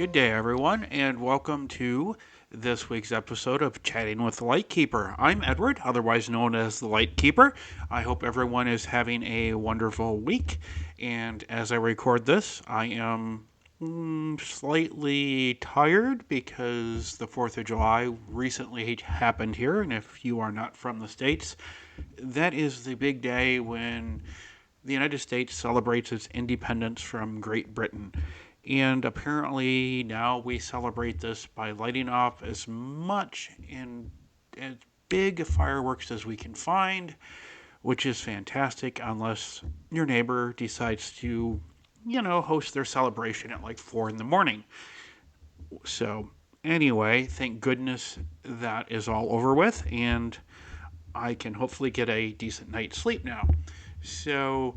Good day, everyone, and welcome to this week's episode of Chatting with the Lightkeeper. I'm Edward, otherwise known as the Lightkeeper. I hope everyone is having a wonderful week, and as I record this, I am slightly tired because the 4th of July recently happened here, and if you are not from the States, that is the big day when the United States celebrates its independence from Great Britain. And apparently now we celebrate this by lighting off as much and as big fireworks as we can find, which is fantastic unless your neighbor decides to, host their celebration at like 4 in the morning. So, anyway, thank goodness that is all over with, and I can hopefully get a decent night's sleep now. So,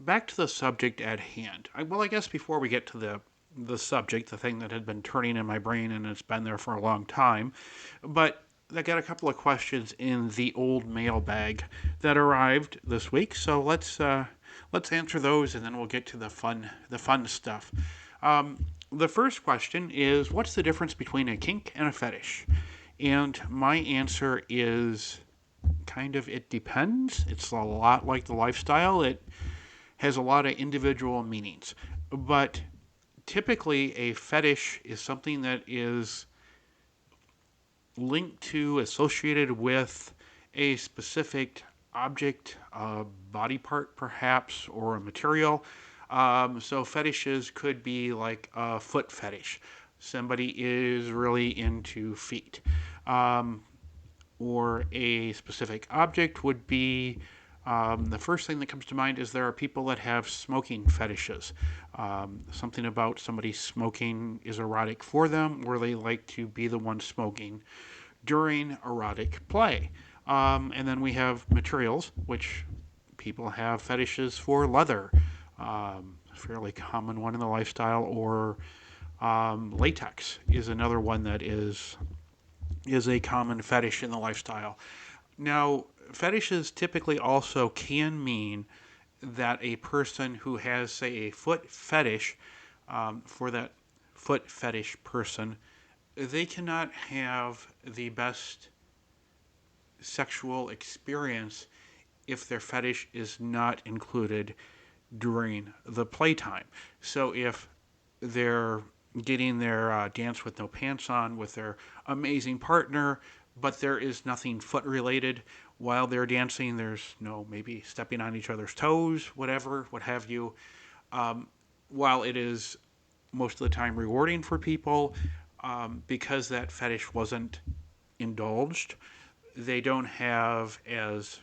back to the subject at hand. I guess before we get to the subject, the thing that had been turning in my brain and it's been there for a long time, but I got a couple of questions in the old mailbag that arrived this week. So let's answer those, and then we'll get to the fun stuff. The first question is, what's the difference between a kink and a fetish? And my answer is kind of it depends. It's a lot like the lifestyle. It has a lot of individual meanings. But typically, a fetish is something that is linked to, associated with a specific object, a body part perhaps, or a material. So fetishes could be like a foot fetish. Somebody is really into feet. Or a specific object would be the first thing that comes to mind is there are people that have smoking fetishes. Something about somebody smoking is erotic for them, or they like to be the one smoking during erotic play. And then we have materials, which people have fetishes for leather, fairly common one in the lifestyle, or latex is another one that is a common fetish in the lifestyle. Now, fetishes typically also can mean that a person who has, say, a foot fetish, for that foot fetish person, they cannot have the best sexual experience if their fetish is not included during the playtime. So if they're getting their dance with no pants on with their amazing partner, but there is nothing foot related while they're dancing. There's no maybe stepping on each other's toes, whatever, what have you. While it is most of the time rewarding for people, because that fetish wasn't indulged, they don't have as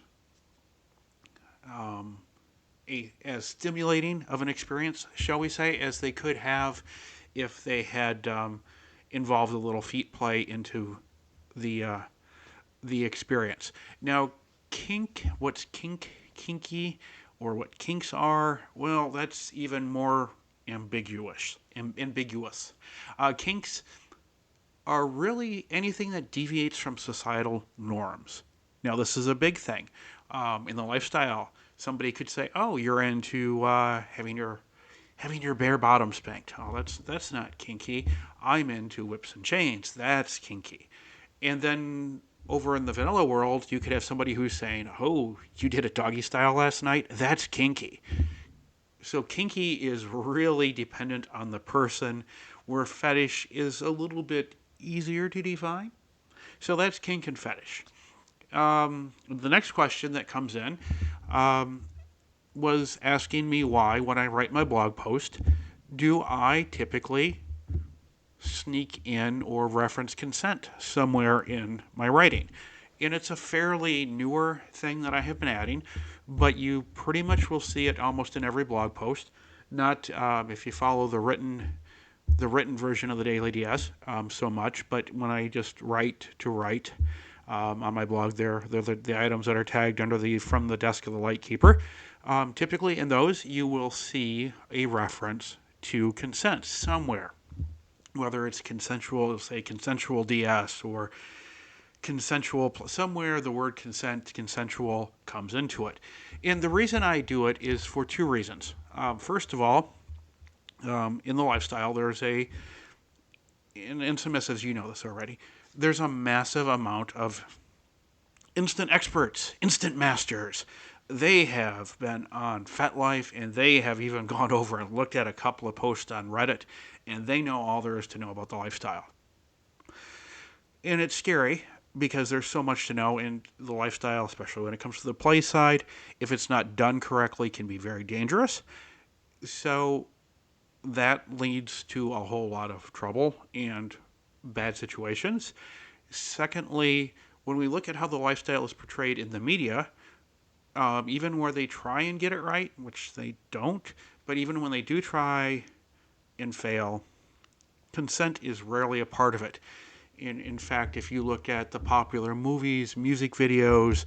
stimulating of an experience, shall we say, as they could have if they had involved a little feet play into the experience. Now, what's kinky, or what kinks are, well, that's even more ambiguous. Kinks are really anything that deviates from societal norms. Now, this is a big thing. In the lifestyle, somebody could say, "Oh, you're into having your bare bottom spanked. Oh, that's not kinky. I'm into whips and chains. That's kinky." And then over in the vanilla world, you could have somebody who's saying, "Oh, you did a doggy style last night? That's kinky." So kinky is really dependent on the person, where fetish is a little bit easier to define. So that's kink and fetish. The next question that comes in was asking me why, when I write my blog post, do I typically sneak in or reference consent somewhere in my writing. And it's a fairly newer thing that I have been adding, but you pretty much will see it almost in every blog post. Not if you follow the written version of the Daily DS so much, but when I just write on my blog, they're the items that are tagged under the from the desk of the Lightkeeper. Typically in those, you will see a reference to consent somewhere, whether it's consensual, say consensual DS, or consensual, somewhere the word consensual comes into it. And the reason I do it is for two reasons. First of all, In the lifestyle, there's and submissives, you know this already, there's a massive amount of instant experts, instant masters. They have been on FetLife, and they have even gone over and looked at a couple of posts on Reddit, and they know all there is to know about the lifestyle. And it's scary because there's so much to know in the lifestyle, especially when it comes to the play side. If it's not done correctly, it can be very dangerous. So that leads to a whole lot of trouble and bad situations. Secondly, when we look at how the lifestyle is portrayed in the media, even where they try and get it right, which they don't, but even when they do try and fail, consent is rarely a part of it. In fact, if you look at the popular movies, music videos,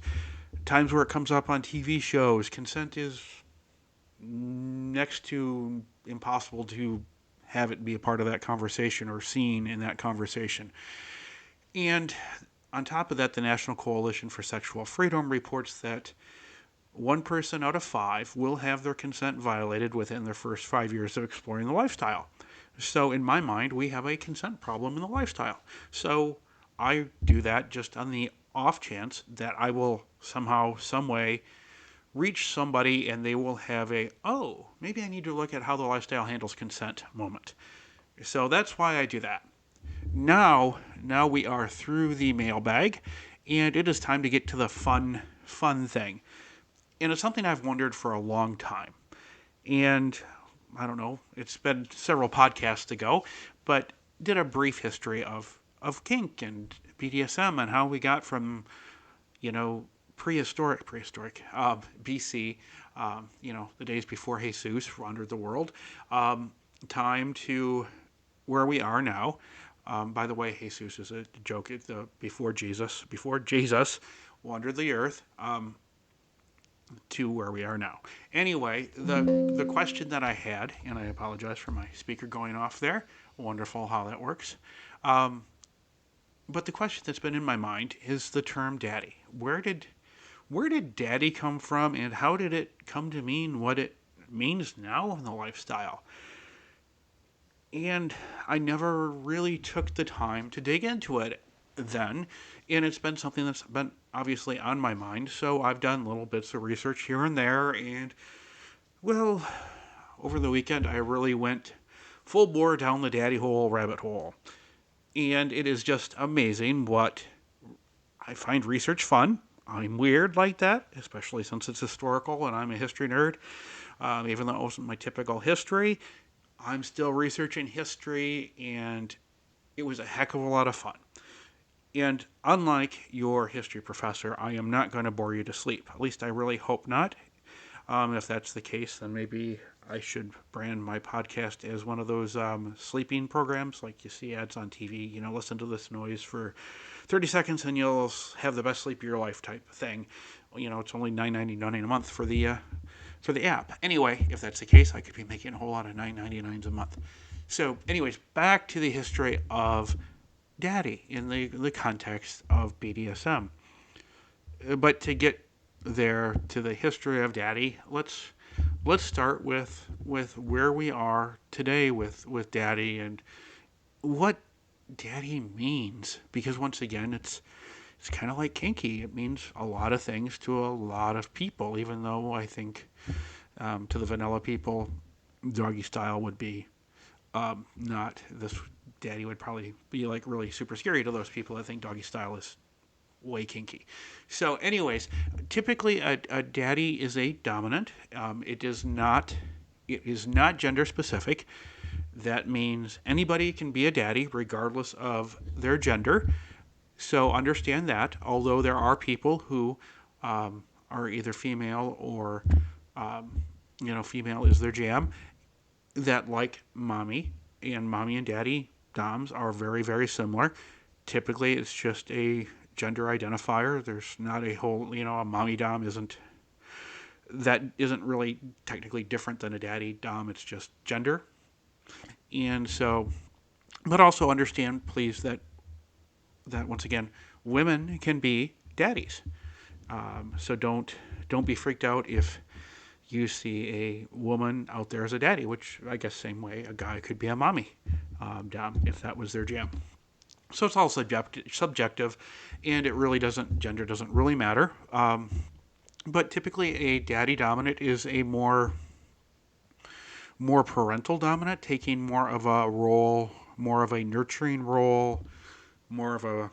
times where it comes up on TV shows, consent is next to impossible to have it be a part of that conversation or seen in that conversation. And on top of that, the National Coalition for Sexual Freedom reports that 1 person out of 5 will have their consent violated within their first 5 years of exploring the lifestyle. So in my mind, we have a consent problem in the lifestyle. So I do that just on the off chance that I will somehow, some way, reach somebody and they will have oh, maybe I need to look at how the lifestyle handles consent moment. So that's why I do that. Now we are through the mailbag, and it is time to get to the fun thing. And it's something I've wondered for a long time. And I don't know, it's been several podcasts ago, but did a brief history of kink and BDSM and how we got from, prehistoric, BC, the days before Jesus wandered the world, time to where we are now. By the way, Jesus is a joke. Before Jesus wandered the earth, to where we are now. Anyway, the question that I had, and I apologize for my speaker going off there. Wonderful how that works. But the question that's been in my mind is the term daddy. Where did daddy come from, and how did it come to mean what it means now in the lifestyle? And I never really took the time to dig into it then, and it's been something that's been obviously on my mind, so I've done little bits of research here and there, and, well, over the weekend I really went full bore down the daddy hole rabbit hole. And it is just amazing what I find research fun. I'm weird like that, especially since it's historical and I'm a history nerd. Even though it wasn't my typical history, I'm still researching history, and it was a heck of a lot of fun. And unlike your history professor, I am not going to bore you to sleep. At least I really hope not. If that's the case, then maybe I should brand my podcast as one of those sleeping programs, like you see ads on TV. Listen to this noise for 30 seconds and you'll have the best sleep of your life type thing. It's only $9.99 a month for the app. Anyway, if that's the case, I could be making a whole lot of $9.99 a month. So, anyways, back to the history of daddy in the context of BDSM. But to get there to the history of daddy, let's start with where we are today with daddy and what daddy means. Because once again, it's kind of like kinky. It means a lot of things to a lot of people, even though I think to the vanilla people, doggy style would be not this. Daddy would probably be like really super scary to those people that think doggy style is way kinky. So anyways, typically a daddy is a dominant. It is not gender specific. That means anybody can be a daddy regardless of their gender. So understand that, although there are people who are either female or female is their jam, that like mommy and daddy doms are very, very similar. Typically, it's just a gender identifier. There's not a whole, a mommy dom isn't really technically different than a daddy dom. It's just gender. And so, but also understand, please, that once again, women can be daddies. So don't be freaked out if you see a woman out there as a daddy, which I guess same way a guy could be a mommy dom if that was their jam. So it's all subjective, and it really doesn't gender doesn't really matter. But typically, a daddy dominant is a more parental dominant, taking more of a role, more of a nurturing role, more of a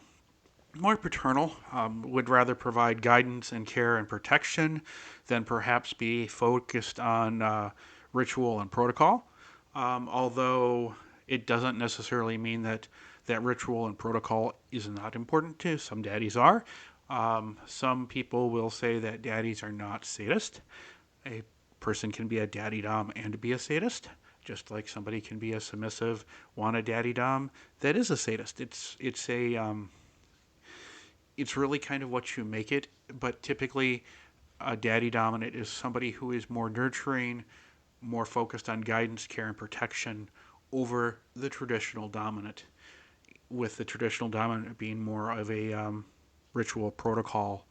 more paternal, would rather provide guidance and care and protection than perhaps be focused on ritual and protocol. Although it doesn't necessarily mean that that ritual and protocol is not important too. Some daddies are. Some people will say that daddies are not sadist. A person can be a daddy dom and be a sadist, just like somebody can be a submissive, want a daddy dom that is a sadist. It's really kind of what you make it, but typically a daddy dominant is somebody who is more nurturing, more focused on guidance, care, and protection over the traditional dominant, with the traditional dominant being more of a ritual protocol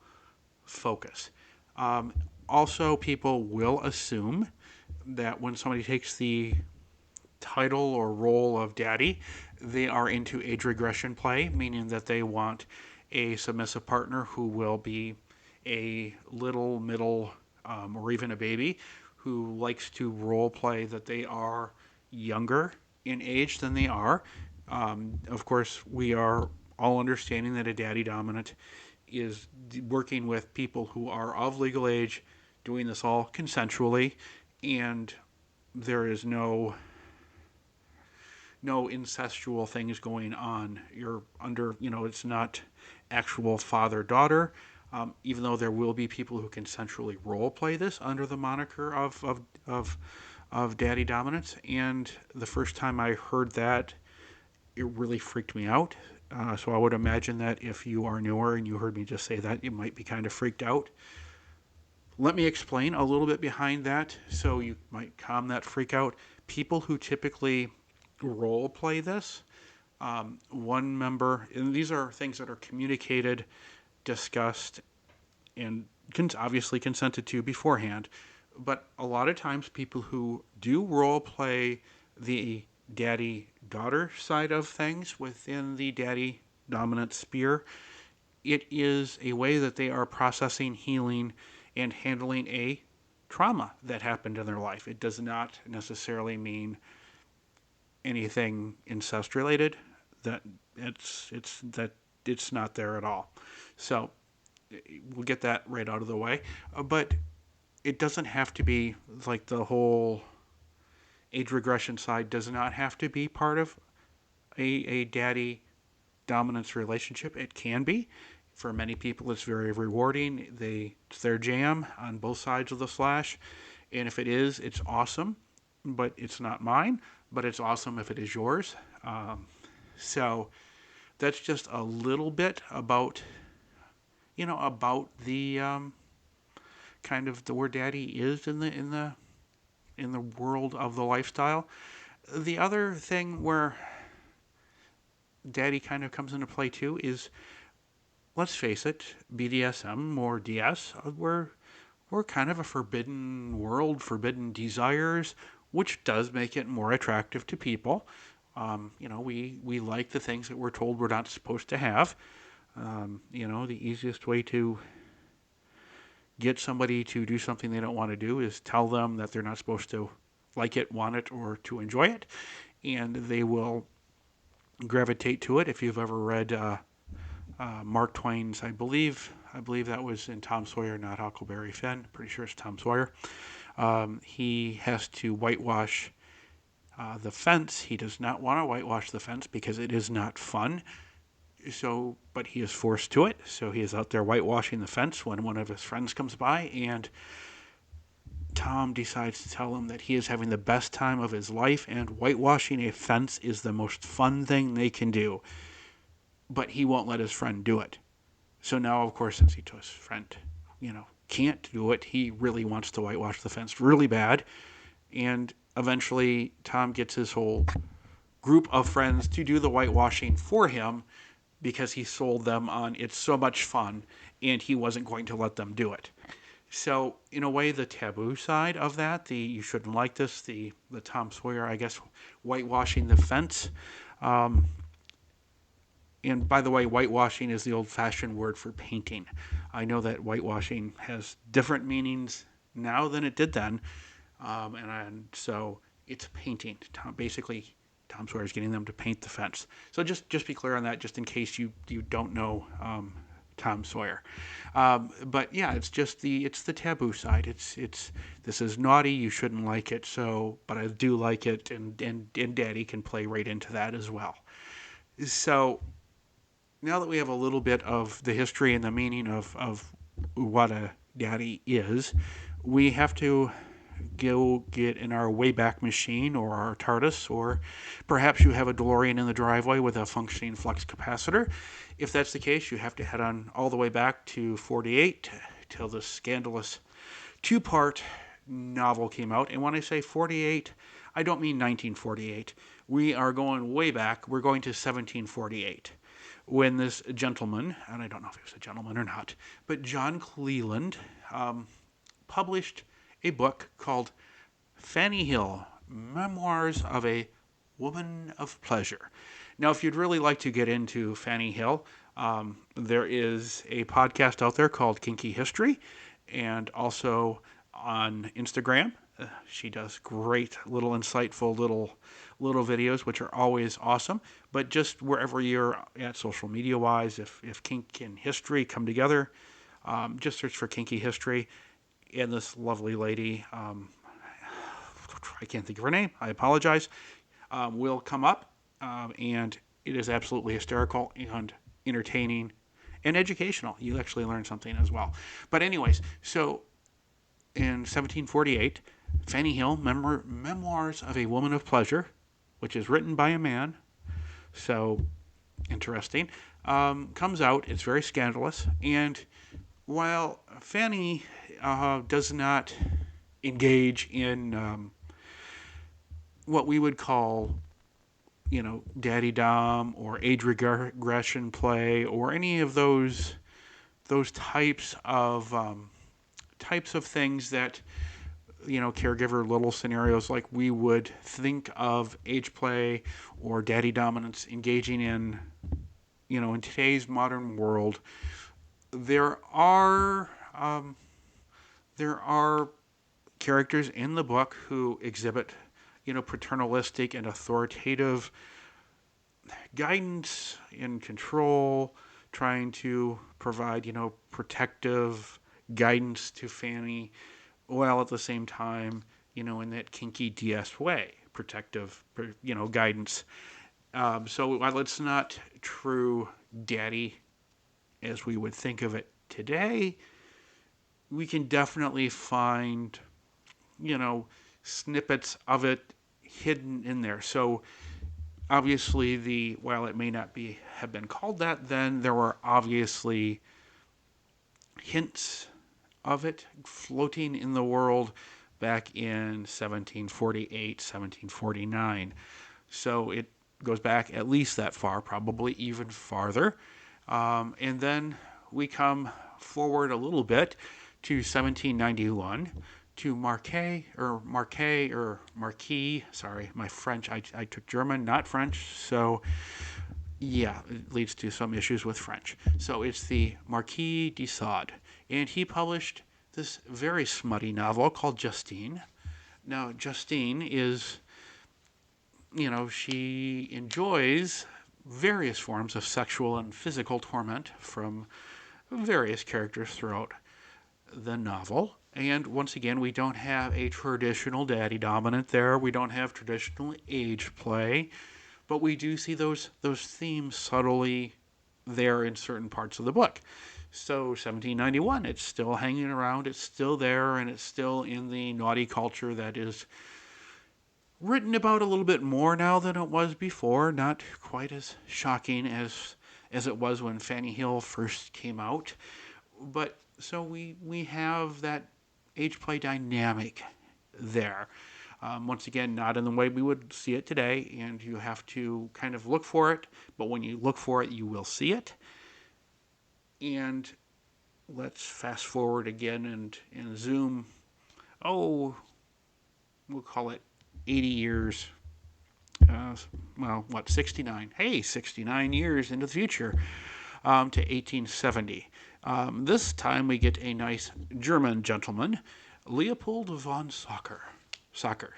focus. Also, people will assume that when somebody takes the title or role of daddy, they are into age regression play, meaning that they want a submissive partner who will be a little, middle, or even a baby who likes to role play that they are younger in age than they are. Of course, we are all understanding that a daddy dominant is working with people who are of legal age, doing this all consensually, and there is no incestual things going on. You're under, it's not actual father-daughter, even though there will be people who consensually role play this under the moniker of daddy dominance. And the first time I heard that, it really freaked me out. So I would imagine that if you are newer and you heard me just say that, you might be kind of freaked out. Let me explain a little bit behind that so you might calm that freak out. People who typically role play this, one member, and these are things that are communicated, discussed, and obviously consented to beforehand, but a lot of times people who do role play the daddy daughter side of things within the daddy dominant sphere, it is a way that they are processing, healing, and handling a trauma that happened in their life. It does not necessarily mean anything incest related. That it's not there at all. So we'll get that right out of the way. But it doesn't have to be like the whole age regression side does not have to be part of a daddy dominance relationship. It can be. For many people, it's very rewarding. It's their jam on both sides of the slash. And if it is, it's awesome. But it's not mine. But it's awesome if it is yours. So that's just a little bit about, about the kind of the where daddy is in the world of the lifestyle. The other thing where daddy kind of comes into play too is, let's face it, BDSM or DS, we're kind of a forbidden world, forbidden desires, which does make it more attractive to people. We like the things that we're told we're not supposed to have. The easiest way to get somebody to do something they don't want to do is tell them that they're not supposed to like it, want it, or to enjoy it, and they will gravitate to it. If you've ever read Mark Twain's, I believe that was in Tom Sawyer, not Huckleberry Finn. Pretty sure it's Tom Sawyer. He has to whitewash the fence. He does not want to whitewash the fence because it is not fun. But he is forced to it. So he is out there whitewashing the fence when one of his friends comes by, and Tom decides to tell him that he is having the best time of his life, and whitewashing a fence is the most fun thing they can do. But he won't let his friend do it. So now, of course, since his friend, can't do it, he really wants to whitewash the fence really bad. And eventually, Tom gets his whole group of friends to do the whitewashing for him because he sold them on it's so much fun, and he wasn't going to let them do it. So, in a way, the taboo side of that, the you shouldn't like this, the Tom Sawyer, I guess, whitewashing the fence. Um, and by the way, whitewashing is the old fashioned word for painting. I know that whitewashing has different meanings now than it did then. And so it's painting. Basically, Tom Sawyer is getting them to paint the fence. So just be clear on that, just in case you don't know Tom Sawyer. But yeah, it's the taboo side. It's this is naughty. You shouldn't like it. So, but I do like it, and Daddy can play right into that as well. So now that we have a little bit of the history and the meaning of what a daddy is, we have to go get in our Wayback Machine or our TARDIS, or perhaps you have a DeLorean in the driveway with a functioning flux capacitor. If that's the case, you have to head on all the way back to 48 till the scandalous two-part novel came out. And when I say 48, I don't mean 1948. We are going way back. We're going to 1748 when this gentleman, and I don't know if he was a gentleman or not, but John Cleland published a book called Fanny Hill, Memoirs of a Woman of Pleasure. Now, if you'd really like to get into Fanny Hill, there is a podcast out there called Kinky History, and also on Instagram. She does great little insightful little videos, which are always awesome. But just wherever you're at social media wise, if kink and history come together, just search for Kinky History. And this lovely lady, I can't think of her name, I apologize, will come up, and it is absolutely hysterical and entertaining and educational. You actually learn something as well. But anyways, so in 1748, Fanny Hill, Memoirs of a Woman of Pleasure, which is written by a man, so interesting, comes out. It's very scandalous, and while Fanny does not engage in what we would call, daddy dom or age regression play or any of those types of things that caregiver little scenarios like we would think of age play or daddy dominance engaging in, in today's modern world. There are characters in the book who exhibit, paternalistic and authoritative guidance and control, trying to provide, protective guidance to Fanny, while at the same time, in that kinky DS way, protective, guidance. So while it's not true daddy as we would think of it today, we can definitely find, snippets of it hidden in there. So obviously, while it may not have been called that then, there were obviously hints of it floating in the world back in 1748, 1749. So it goes back at least that far, probably even farther. And then we come forward a little bit to 1791 to Marquis. Sorry, my French, I took German, not French. So yeah, it leads to some issues with French. So it's the Marquis de Sade. And he published this very smutty novel called Justine. Now, Justine is, she enjoys various forms of sexual and physical torment from various characters throughout the novel. And once again, we don't have a traditional daddy dominant there. We don't have traditional age play. But we do see those themes subtly there in certain parts of the book. So 1791, it's still hanging around, it's still there, and it's still in the naughty culture that is written about a little bit more now than it was before. Not quite as shocking as it was when Fanny Hill first came out. But so we have that age play dynamic there. Once again, not in the way we would see it today, and you have to kind of look for it, but when you look for it, you will see it. And let's fast forward again and zoom, oh, we'll call it 80 years. Uh, well, what, 69? Hey, 69 years into the future, to 1870. This time we get a nice German gentleman, Leopold von Sacher. Sacher.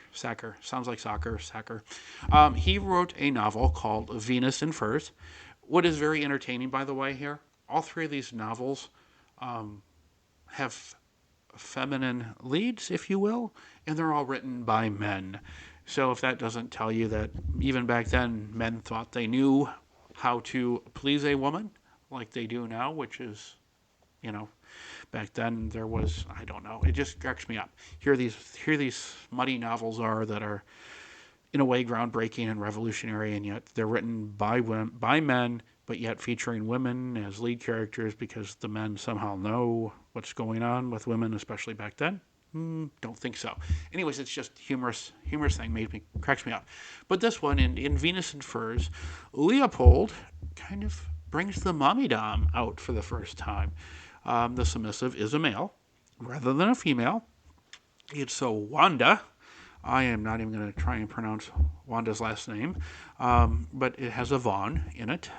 Sounds like soccer. He wrote a novel called Venus in Furs. What is very entertaining, by the way, here, all three of these novels have feminine leads, if you will, and they're all written by men. So if that doesn't tell you that even back then men thought they knew how to please a woman like they do now, which is, you know, back then there was, I don't know, it just cracks me up. Here these muddy novels are that are in a way groundbreaking and revolutionary, and yet they're written by men, but yet featuring women as lead characters because the men somehow know what's going on with women, especially back then. Don't think so. Anyways, it's just humorous thing, cracks me up. But this one in Venus in Furs, Leopold kind of brings the mommy dom out for the first time. The submissive is a male rather than a female. It's so Wanda. I am not even going to try and pronounce Wanda's last name, but it has a Vaughn in it.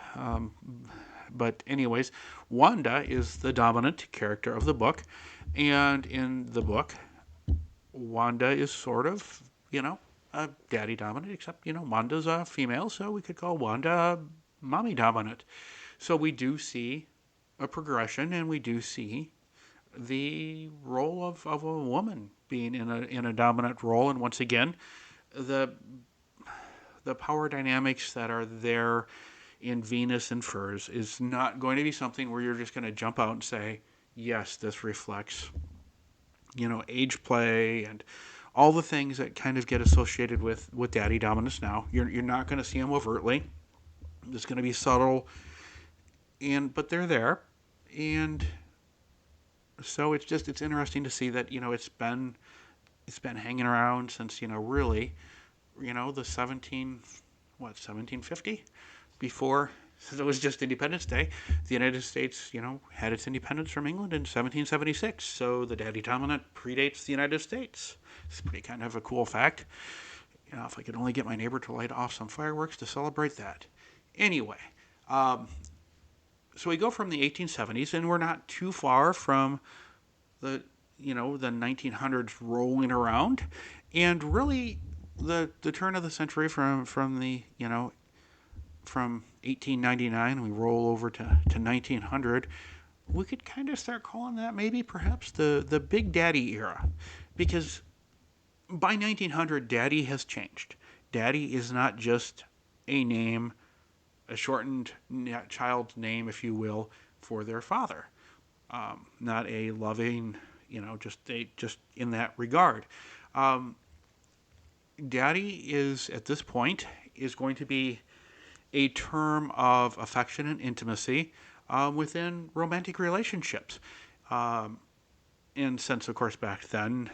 But anyways, Wanda is the dominant character of the book, and in the book, Wanda is sort of, a daddy dominant, except, Wanda's a female, so we could call Wanda mommy dominant. So we do see a progression, and we do see the role of a woman being in a dominant role, and once again, the power dynamics that are there in Venus and Furs is not going to be something where you're just going to jump out and say, yes, this reflects, age play and all the things that kind of get associated with daddy dominance now. You're not going to see them overtly. It's going to be subtle, but they're there, and so it's interesting to see that it's been hanging around since really the 1750 before it was just Independence Day. The United States had its independence from England in 1776, so the daddy dominant predates the United States. It's pretty kind of a cool fact. If I could only get my neighbor to light off some fireworks to celebrate that. Anyway, so we go from the 1870s, and we're not too far from the 1900s rolling around, and really the turn of the century from 1899, we roll over to 1900. We could kind of start calling that maybe perhaps the Big Daddy era, because by 1900, Daddy has changed. Daddy is not just a name, a shortened child's name, if you will, for their father. Not a loving, just in that regard. Daddy is, at this point, is going to be a term of affection and intimacy within romantic relationships. And since, of course, back then,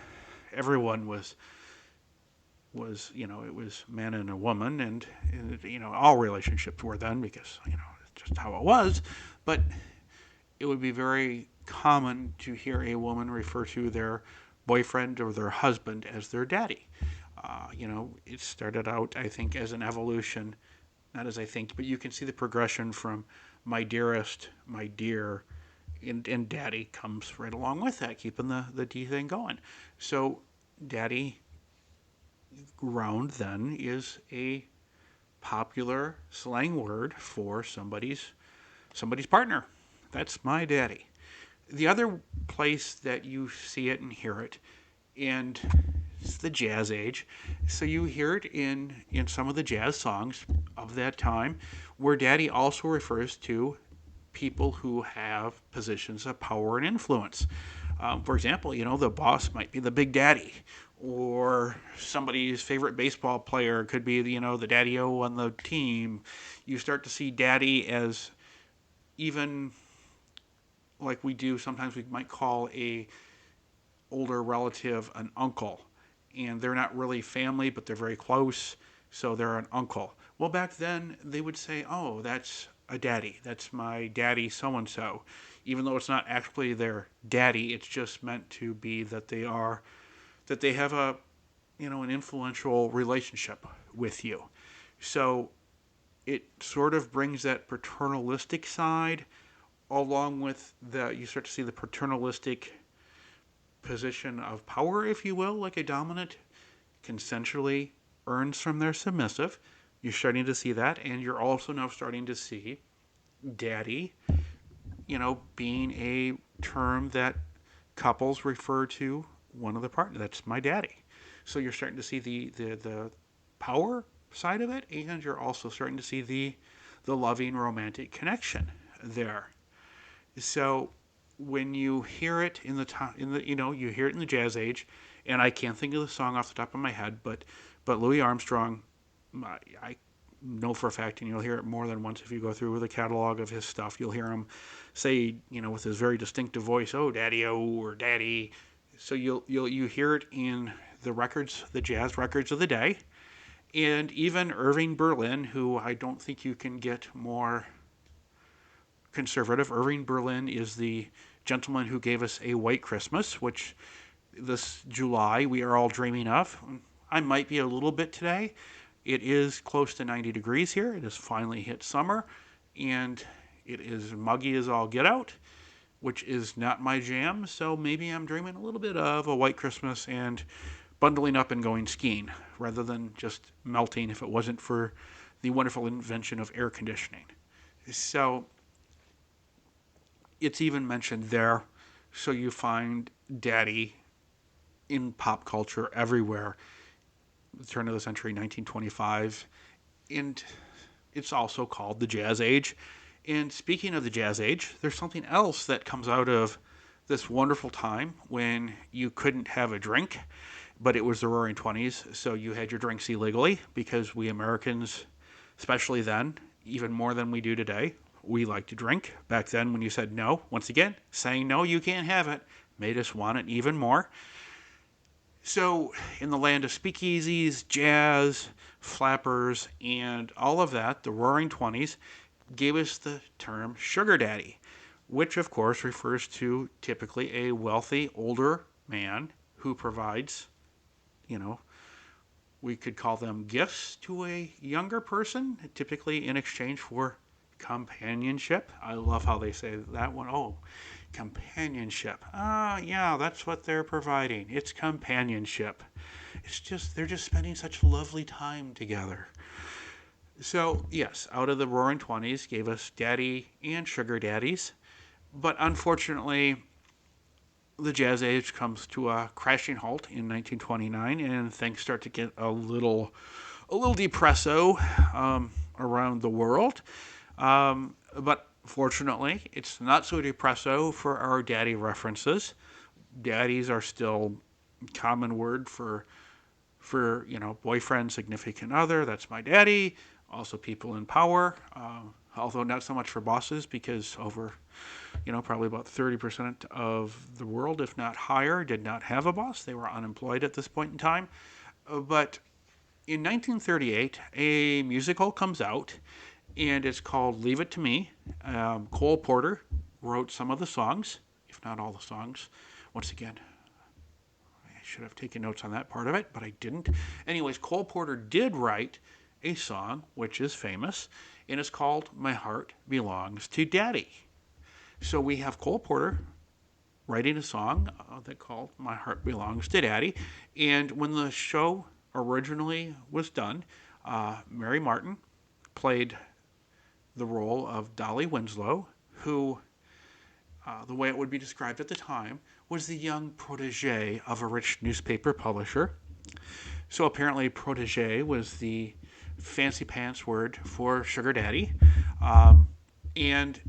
everyone was it was man and a woman, and all relationships were then, because it's just how it was. But it would be very common to hear a woman refer to their boyfriend or their husband as their daddy. It started out, I think, as an evolution, not as I think, but you can see the progression from my dearest, my dear, and daddy comes right along with that, keeping the D thing going. So daddy round then is a popular slang word for somebody's partner. That's my daddy. The other place that you see it and hear it, and it's the jazz age, so you hear it in some of the jazz songs of that time, where daddy also refers to people who have positions of power and influence. For example, the boss might be the big daddy, or somebody's favorite baseball player could be the daddy-o on the team. You start to see daddy as, even like we do sometimes, we might call a older relative an uncle, and they're not really family, but they're very close, so they're an uncle. Well, back then they would say, oh, that's a daddy. That's my daddy so and so. Even though it's not actually their daddy, it's just meant to be that they have an influential relationship with you. So it sort of brings that paternalistic side along with you start to see the paternalistic position of power, if you will, like a dominant consensually earns from their submissive. You're starting to see that, and you're also now starting to see daddy, being a term that couples refer to one of the partners. That's my daddy. So you're starting to see the power side of it, and you're also starting to see the loving romantic connection there. So when you hear it you hear it in the jazz age, and I can't think of the song off the top of my head, but Louis Armstrong, I know for a fact, and you'll hear it more than once if you go through the catalog of his stuff. You'll hear him say, with his very distinctive voice, "Oh, daddy-o," or "daddy." So you hear it in the records, the jazz records of the day, and even Irving Berlin, who I don't think you can get more conservative. Irving Berlin is the gentleman who gave us A White Christmas, which this July we are all dreaming of. I might be a little bit today. It is close to 90 degrees here. It has finally hit summer, and it is muggy as all get out, which is not my jam. So maybe I'm dreaming a little bit of a white Christmas and bundling up and going skiing rather than just melting if it wasn't for the wonderful invention of air conditioning. So it's even mentioned there. So you find daddy in pop culture everywhere. The turn of the century, 1925. And it's also called the Jazz Age. And speaking of the Jazz Age, there's something else that comes out of this wonderful time when you couldn't have a drink, but it was the Roaring '20s, so you had your drinks illegally because we Americans, especially then, even more than we do today, we like to drink. Back then, when you said no, once again, saying no, you can't have it, made us want it even more. So, in the land of speakeasies, jazz, flappers, and all of that, the Roaring '20s gave us the term sugar daddy, which of course refers to typically a wealthy older man who provides, we could call them gifts to a younger person, typically in exchange for companionship. I love how they say that one. Oh, companionship. Yeah, that's what they're providing. It's companionship. They're just spending such lovely time together. So, yes, out of the Roaring '20s gave us daddy and sugar daddies. But unfortunately, the Jazz Age comes to a crashing halt in 1929, and things start to get a little depresso around the world. But fortunately, it's not so depresso for our daddy references. Daddies are still a common word for boyfriend, significant other. That's my daddy. Also, people in power. Although not so much for bosses, because over, probably about 30% of the world, if not higher, did not have a boss. They were unemployed at this point in time. But in 1938, a musical comes out, and it's called Leave It to Me. Cole Porter wrote some of the songs, if not all the songs. Once again, I should have taken notes on that part of it, but I didn't. Anyways, Cole Porter did write a song which is famous, and it's called My Heart Belongs to Daddy. So we have Cole Porter writing a song that called My Heart Belongs to Daddy. And when the show originally was done, Mary Martin played the role of Dolly Winslow, who, the way it would be described at the time, was the young protege of a rich newspaper publisher. So apparently protege was the fancy pants word for sugar daddy. And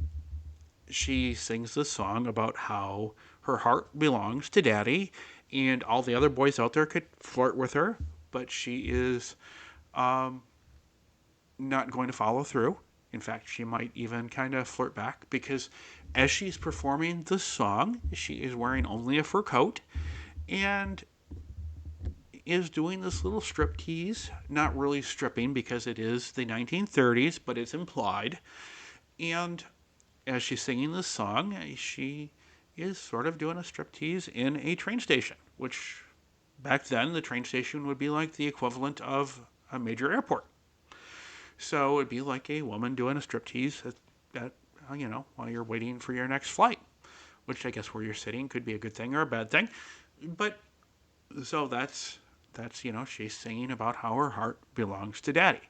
she sings this song about how her heart belongs to daddy, and all the other boys out there could flirt with her, but she is not going to follow through. In fact, she might even kind of flirt back, because as she's performing the song, she is wearing only a fur coat and is doing this little strip tease. Not really stripping, because it is the 1930s, but it's implied. And as she's singing this song, she is sort of doing a striptease in a train station, which back then the train station would be like the equivalent of a major airport. So it'd be like a woman doing a striptease while you're waiting for your next flight, which I guess where you're sitting could be a good thing or a bad thing. But so that's she's singing about how her heart belongs to daddy.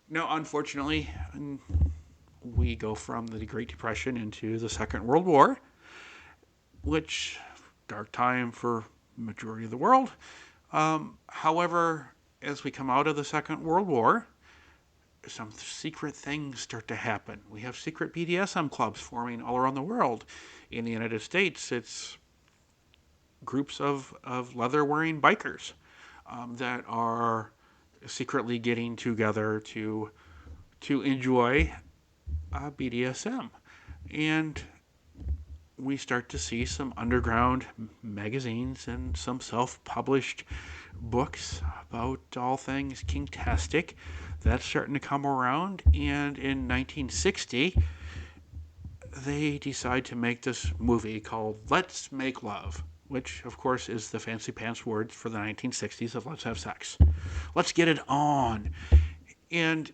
Now, unfortunately, we go from the Great Depression into the Second World War, which dark time for majority of the world. However, as we come out of the Second World War, some secret things start to happen. We have secret BDSM clubs forming all around the world. In the United States, it's groups of leather-wearing bikers that are secretly getting together to enjoy BDSM. And we start to see some underground magazines and some self-published books about all things kinktastic. That's starting to come around, and in 1960, they decide to make this movie called Let's Make Love, which, of course, is the fancy pants word for the 1960s of let's have sex. Let's get it on. And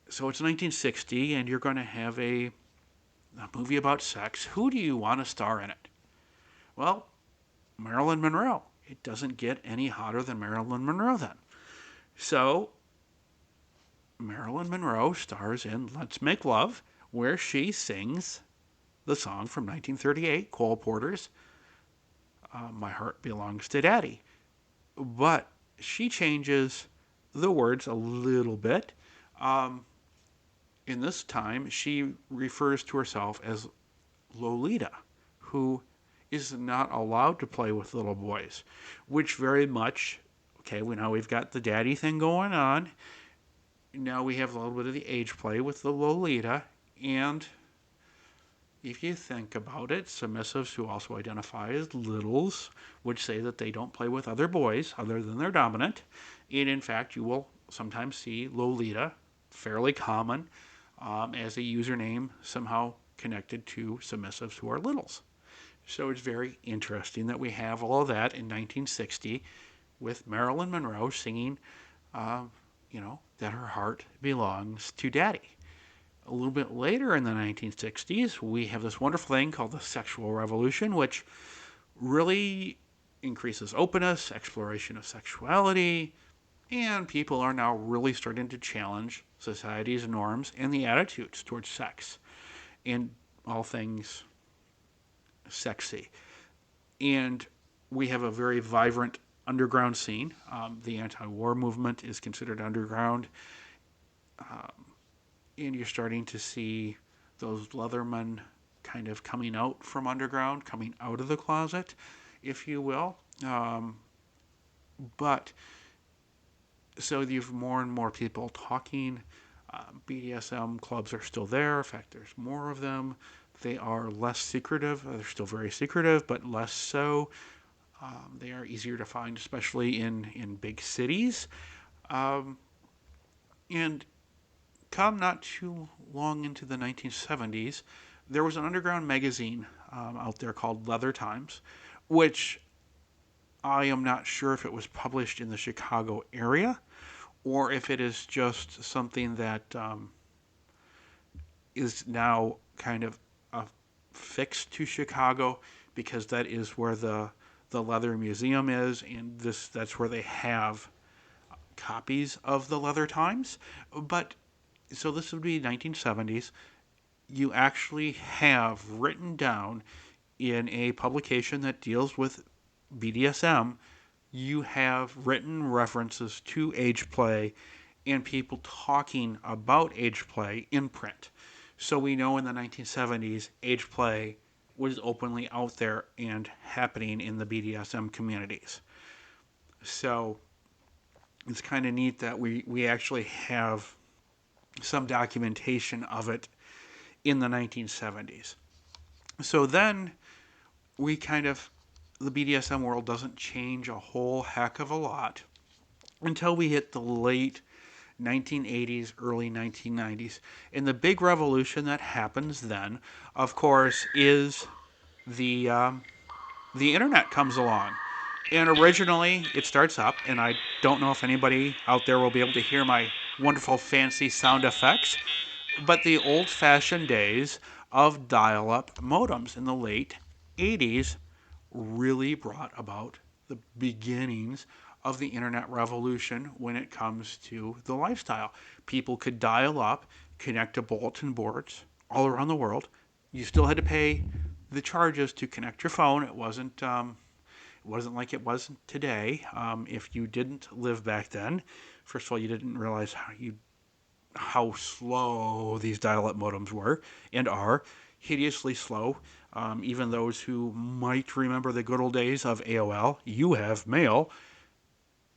so it's 1960, and you're going to have a movie about sex. Who do you want to star in it? Well, Marilyn Monroe. It doesn't get any hotter than Marilyn Monroe then. So Marilyn Monroe stars in Let's Make Love, where she sings the song from 1938, Cole Porter's My Heart Belongs to Daddy. But she changes the words a little bit. In this time, she refers to herself as Lolita, who is not allowed to play with little boys, which very much, okay, now we've got the daddy thing going on. Now we have a little bit of the age play with the Lolita, and if you think about it, submissives who also identify as littles would say that they don't play with other boys other than their dominant, and in fact you will sometimes see Lolita, fairly common, as a username somehow connected to submissives who are littles. So it's very interesting that we have all of that in 1960 with Marilyn Monroe singing, that her heart belongs to daddy. A little bit later in the 1960s, we have this wonderful thing called the sexual revolution, which really increases openness, exploration of sexuality, and people are now really starting to challenge society's norms and the attitudes towards sex and all things sexy. And we have a very vibrant underground scene. The anti-war movement is considered underground. And you're starting to see those Leathermen kind of coming out from underground, coming out of the closet, if you will. But so you have more and more people talking. BDSM clubs are still there. In fact, there's more of them. They are less secretive. They're still very secretive, but less so. They are easier to find, especially in big cities. And come not too long into the 1970s, there was an underground magazine out there called Leather Times, which I am not sure if it was published in the Chicago area or if it is just something that is now kind of fixed to Chicago because that is where the Leather Museum is, and that's where they have copies of the Leather Times. But so this would be 1970s. You actually have written down in a publication that deals with BDSM, you have written references to age play and people talking about age play in print. So we know in the 1970s, age play was openly out there and happening in the BDSM communities. So it's kind of neat that we actually have some documentation of it in the 1970s. So then the BDSM world doesn't change a whole heck of a lot until we hit the late 1980s, early 1990s. And the big revolution that happens then, of course, is the internet comes along. And originally, it starts up, and I don't know if anybody out there will be able to hear my wonderful fancy sound effects, but the old fashioned days of dial up modems in the late 80s really brought about the beginnings of the internet revolution when it comes to the lifestyle. People could dial up, connect to bulletin boards all around the world. You still had to pay the charges to connect your phone. It wasn't like it was today. If you didn't live back then, first of all, you didn't realize how slow these dial-up modems were and are, hideously slow. Even those who might remember the good old days of AOL, you have mail.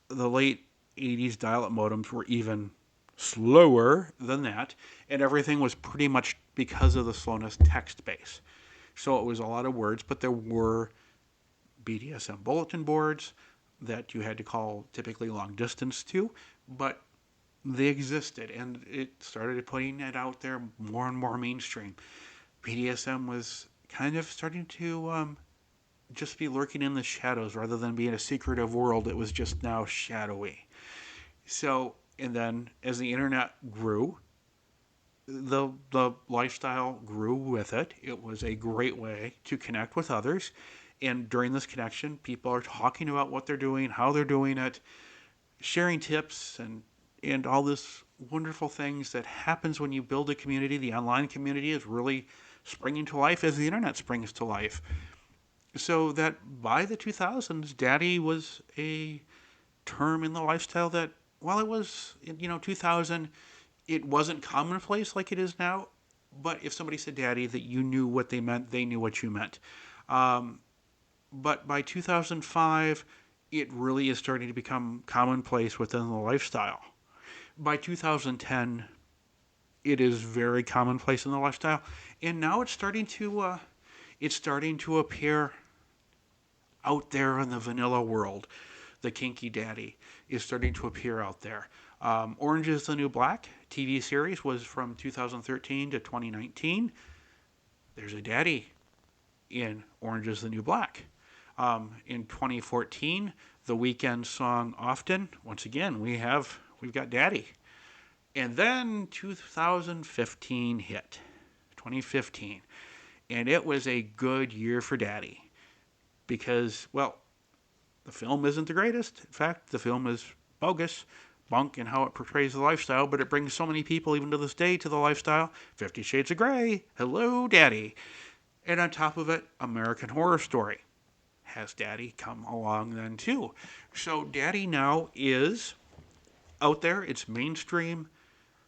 The late 80s dial-up modems were even slower than that, and everything was pretty much, because of the slowness, text-based. So it was a lot of words, but there were BDSM bulletin boards that you had to call typically long distance to, but they existed, and it started putting it out there more and more mainstream. BDSM was kind of starting to just be lurking in the shadows rather than being a secretive world. It was just now shadowy. So, and then as the internet grew, the lifestyle grew with it. It was a great way to connect with others. And during this connection, people are talking about what they're doing, how they're doing it, sharing tips, and all this wonderful things that happens when you build a community. The online community is really springing to life as the internet springs to life. So that by the 2000s, daddy was a term in the lifestyle that, while it was, 2000, it wasn't commonplace like it is now. But if somebody said daddy, that you knew what they meant, they knew what you meant. But by 2005, it really is starting to become commonplace within the lifestyle. By 2010, it is very commonplace in the lifestyle, and now it's starting to appear out there in the vanilla world. The kinky daddy is starting to appear out there. Orange is the New Black TV series was from 2013 to 2019. There's a daddy in Orange is the New Black. In 2014, the Weeknd song Often, once again, we've got daddy. And then 2015 hit, 2015, and it was a good year for daddy because, well, the film isn't the greatest. In fact, the film is bogus, bunk in how it portrays the lifestyle, but it brings so many people, even to this day, to the lifestyle. 50 Shades of Grey, hello, daddy. And on top of it, American Horror Story has daddy come along then too. So daddy now is out there. It's mainstream.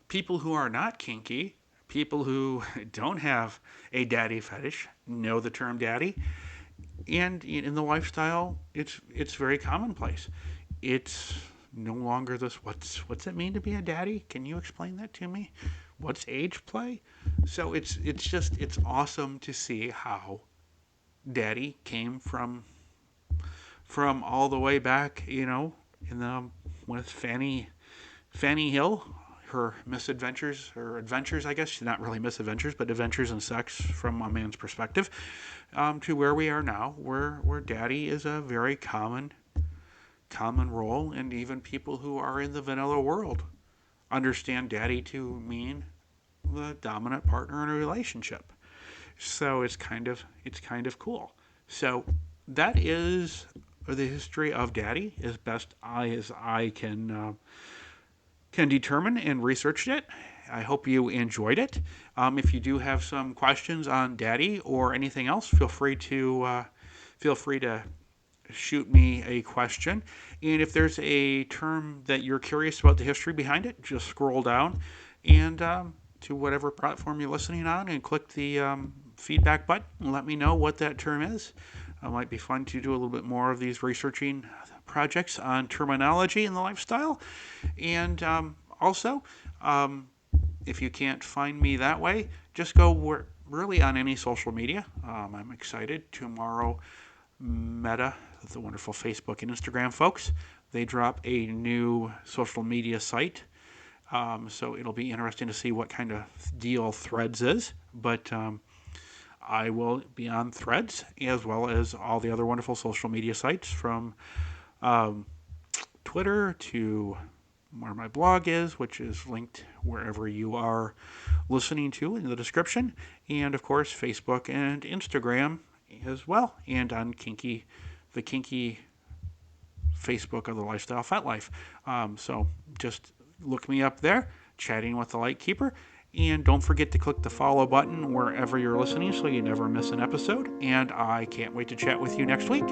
People who are not kinky, people who don't have a daddy fetish, know the term daddy. And in the lifestyle, it's very commonplace. It's no longer this, what's it mean to be a daddy? Can you explain that to me? What's age play? So it's awesome to see how daddy came from all the way back, with Fanny Hill, her misadventures, or adventures, I guess, not really misadventures, but adventures in sex from a man's perspective, to where we are now, where daddy is a very common role, and even people who are in the vanilla world understand daddy to mean the dominant partner in a relationship. So it's kind of cool. So that is the history of daddy, as best as I can determine and researched it. I hope you enjoyed it. If you do have some questions on daddy or anything else, feel free to shoot me a question. And if there's a term that you're curious about the history behind it, just scroll down and to whatever platform you're listening on and click the feedback button and let me know what that term is. It might be fun to do a little bit more of these researching projects on terminology in the lifestyle. And also, if you can't find me that way, just go really on any social media. I'm excited. Tomorrow, Meta, the wonderful Facebook and Instagram folks, they drop a new social media site So it'll be interesting to see what kind of deal Threads is. But I will be on Threads as well as all the other wonderful social media sites, from Twitter to where my blog is, which is linked wherever you are listening to in the description, and of course Facebook and Instagram as well, and on the kinky Facebook of the Lifestyle Fat Life. So just look me up there, Chatting with the Lightkeeper, and don't forget to click the follow button wherever you're listening so you never miss an episode, and I can't wait to chat with you next week.